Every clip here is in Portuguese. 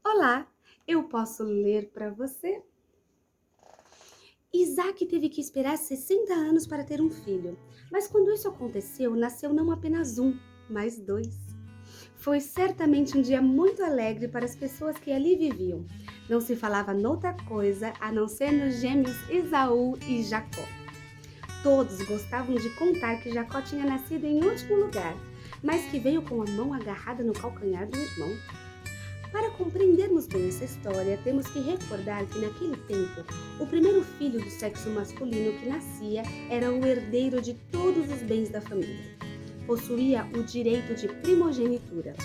Olá, eu posso ler para você? Isaac teve que esperar 60 anos para ter um filho, mas quando isso aconteceu, nasceu não apenas um, mas dois. Foi certamente um dia muito alegre para as pessoas que ali viviam. Não se falava noutra coisa a não ser nos gêmeos Esaú e Jacó. Todos gostavam de contar que Jacó tinha nascido em último lugar, mas que veio com a mão agarrada no calcanhar do irmão. Para compreendermos bem essa história, temos que recordar que naquele tempo, o primeiro filho do sexo masculino que nascia era o herdeiro de todos os bens da família. Possuía o direito de primogenitura.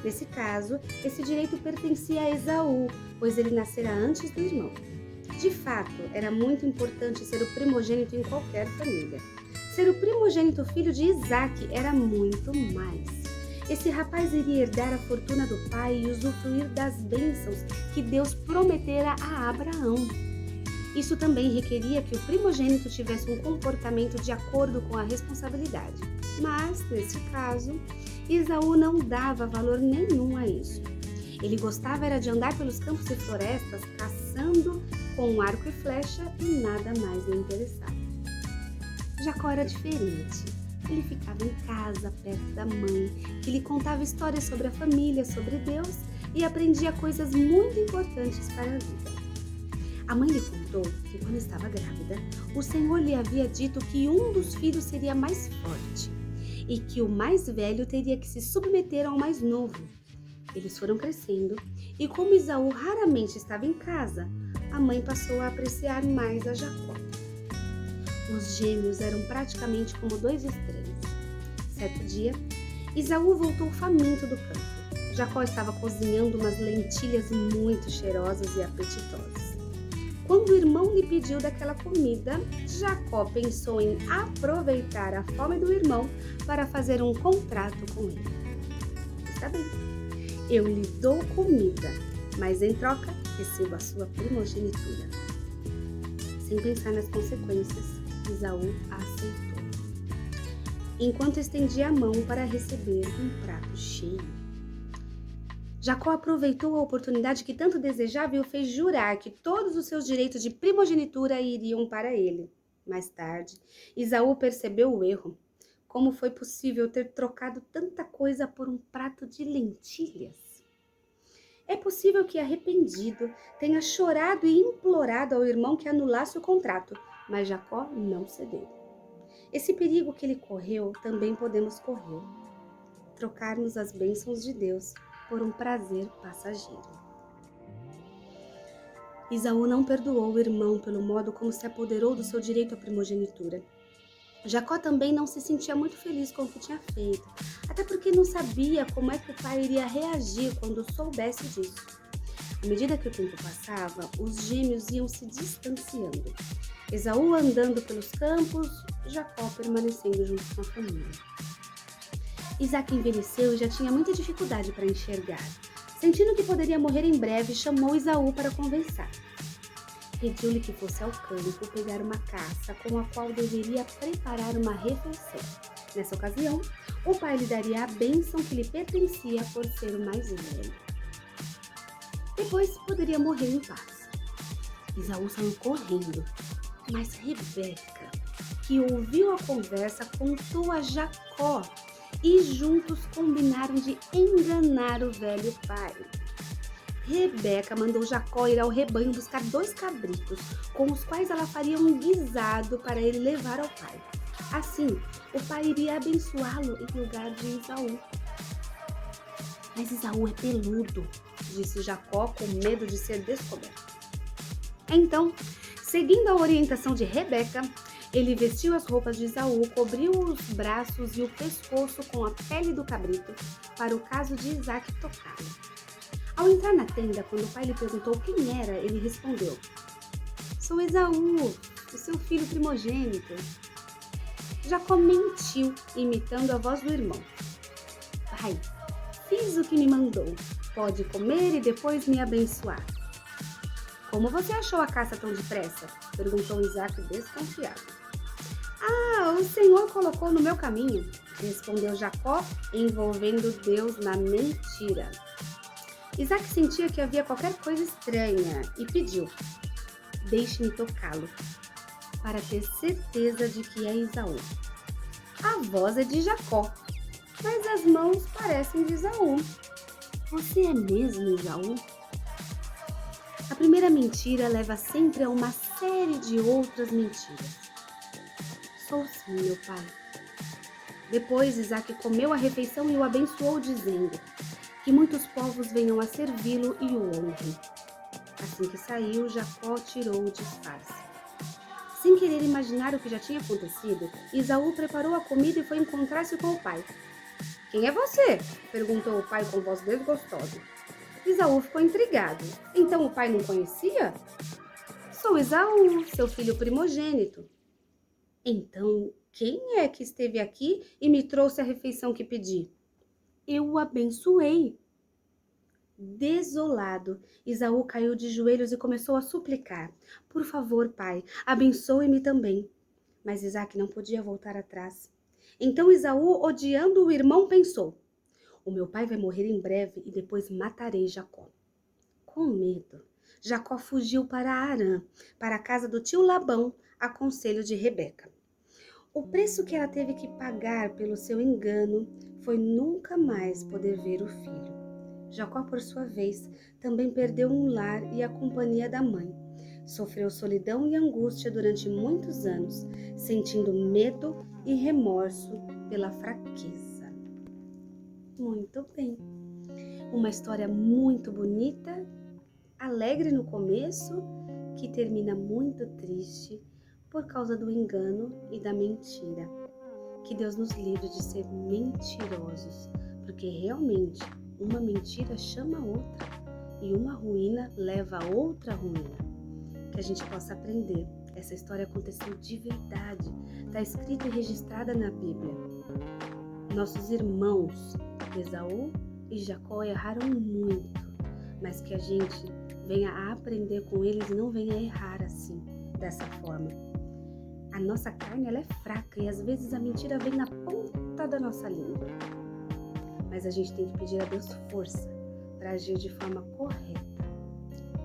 Nesse caso, esse direito pertencia a Esaú, pois ele nascera antes do irmão. De fato, era muito importante ser o primogênito em qualquer família. Ser o primogênito filho de Isaac era muito mais. Esse rapaz iria herdar a fortuna do pai e usufruir das bênçãos que Deus prometera a Abraão. Isso também requeria que o primogênito tivesse um comportamento de acordo com a responsabilidade. Mas, nesse caso, Esaú não dava valor nenhum a isso. Ele gostava era de andar pelos campos e florestas caçando com um arco e flecha e nada mais lhe interessava. Jacó era diferente. Ele ficava em casa, perto da mãe, que lhe contava histórias sobre a família, sobre Deus e aprendia coisas muito importantes para a vida. A mãe lhe contou que quando estava grávida, o Senhor lhe havia dito que um dos filhos seria mais forte e que o mais velho teria que se submeter ao mais novo. Eles foram crescendo e como Esaú raramente estava em casa, a mãe passou a apreciar mais a Jacó. Os gêmeos eram praticamente como dois estranhos. Certo dia, Esaú voltou faminto do campo. Jacó estava cozinhando umas lentilhas muito cheirosas e apetitosas. Quando o irmão lhe pediu daquela comida, Jacó pensou em aproveitar a fome do irmão para fazer um contrato com ele. Está bem, eu lhe dou comida, mas em troca recebo a sua primogenitura. Sem pensar nas consequências, Esaú aceitou, enquanto estendia a mão para receber um prato cheio. Jacó aproveitou a oportunidade que tanto desejava e o fez jurar que todos os seus direitos de primogenitura iriam para ele. Mais tarde, Esaú percebeu o erro. Como foi possível ter trocado tanta coisa por um prato de lentilhas? É possível que, arrependido, tenha chorado e implorado ao irmão que anulasse o contrato, mas Jacó não cedeu. Esse perigo que ele correu, também podemos correr. Trocarmos as bênçãos de Deus por um prazer passageiro. Esaú não perdoou o irmão pelo modo como se apoderou do seu direito à primogenitura. Jacó também não se sentia muito feliz com o que tinha feito, até porque não sabia como é que o pai iria reagir quando soubesse disso. À medida que o tempo passava, os gêmeos iam se distanciando. Esaú andando pelos campos, Jacó permanecendo junto com a família. Isaac envelheceu e já tinha muita dificuldade para enxergar. Sentindo que poderia morrer em breve, chamou Esaú para conversar. Pediu-lhe que fosse ao campo pegar uma caça com a qual deveria preparar uma refeição. Nessa ocasião, o pai lhe daria a bênção que lhe pertencia por ser o mais velho. Depois poderia morrer em paz. Esaú saiu correndo, mas Rebeca, que ouviu a conversa, contou a Jacó e juntos combinaram de enganar o velho pai. Rebeca mandou Jacó ir ao rebanho buscar 2 cabritos, com os quais ela faria um guisado para ele levar ao pai. Assim, o pai iria abençoá-lo em lugar de Esaú. Mas Esaú é peludo, disse Jacó com medo de ser descoberto. Então, seguindo a orientação de Rebeca, ele vestiu as roupas de Esaú, cobriu os braços e o pescoço com a pele do cabrito, para o caso de Isaac tocá-lo. Ao entrar na tenda, quando o pai lhe perguntou quem era, ele respondeu: "Sou Esaú, o seu filho primogênito." Jacó mentiu, imitando a voz do irmão. "Pai, fiz o que me mandou. Pode comer e depois me abençoar." "Como você achou a caça tão depressa?" perguntou Isaac desconfiado. "Ah, o Senhor colocou no meu caminho", respondeu Jacó, envolvendo Deus na mentira. Isaac sentia que havia qualquer coisa estranha e pediu: deixe-me tocá-lo, para ter certeza de que é Esaú. A voz é de Jacó, mas as mãos parecem de Esaú. Você é mesmo Esaú? A primeira mentira leva sempre a uma série de outras mentiras. Sou sim, meu pai. Depois Isaac comeu a refeição e o abençoou, dizendo: que muitos povos venham a servi-lo e o honrem. Assim que saiu, Jacó tirou o disfarce. Sem querer imaginar o que já tinha acontecido, Esaú preparou a comida e foi encontrar-se com o pai. Quem é você? Perguntou o pai com voz desgostosa. Esaú ficou intrigado. Então o pai não conhecia? Sou Esaú, seu filho primogênito. Então, quem é que esteve aqui e me trouxe a refeição que pedi? Eu o abençoei. Desolado, Esaú caiu de joelhos e começou a suplicar: por favor, pai, abençoe-me também. Mas Isaque não podia voltar atrás. Então Esaú, odiando o irmão, pensou: o meu pai vai morrer em breve e depois matarei Jacó. Com medo, Jacó fugiu para Harã, para a casa do tio Labão, a conselho de Rebeca. O preço que ela teve que pagar pelo seu engano foi nunca mais poder ver o filho. Jacó, por sua vez, também perdeu um lar e a companhia da mãe. Sofreu solidão e angústia durante muitos anos, sentindo medo e remorso pela fraqueza. Muito bem. Uma história muito bonita, alegre no começo, que termina muito triste por causa do engano e da mentira. Que Deus nos livre de ser mentirosos, porque realmente uma mentira chama outra e uma ruína leva a outra ruína. Que a gente possa aprender. Essa história aconteceu de verdade, está escrita e registrada na Bíblia. Nossos irmãos, Esaú e Jacó, erraram muito, mas que a gente venha a aprender com eles e não venha a errar assim, dessa forma. A nossa carne ela é fraca e às vezes a mentira vem na ponta da nossa língua. Mas a gente tem que pedir a Deus força para agir de forma correta.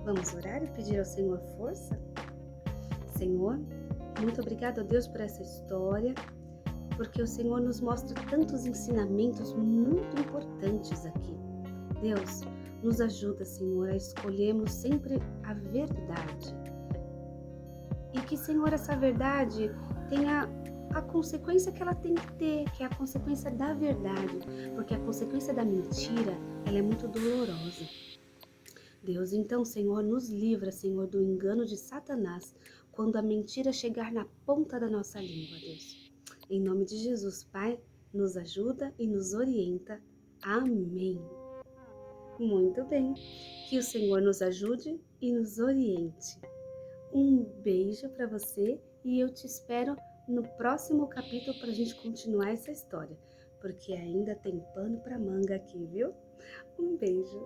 Vamos orar e pedir ao Senhor força? Senhor, muito obrigado a Deus por essa história, porque o Senhor nos mostra tantos ensinamentos muito importantes aqui. Deus, nos ajuda, Senhor, a escolhermos sempre a verdade. E que, Senhor, essa verdade tenha a consequência que ela tem que ter, que é a consequência da verdade, porque a consequência da mentira, ela é muito dolorosa. Deus, então, Senhor, nos livra, Senhor, do engano de Satanás, quando a mentira chegar na ponta da nossa língua, Deus. Em nome de Jesus, Pai, nos ajuda e nos orienta. Amém. Muito bem. Que o Senhor nos ajude e nos oriente. Um beijo para você e eu te espero no próximo capítulo para a gente continuar essa história, porque ainda tem pano para manga aqui, viu? Um beijo.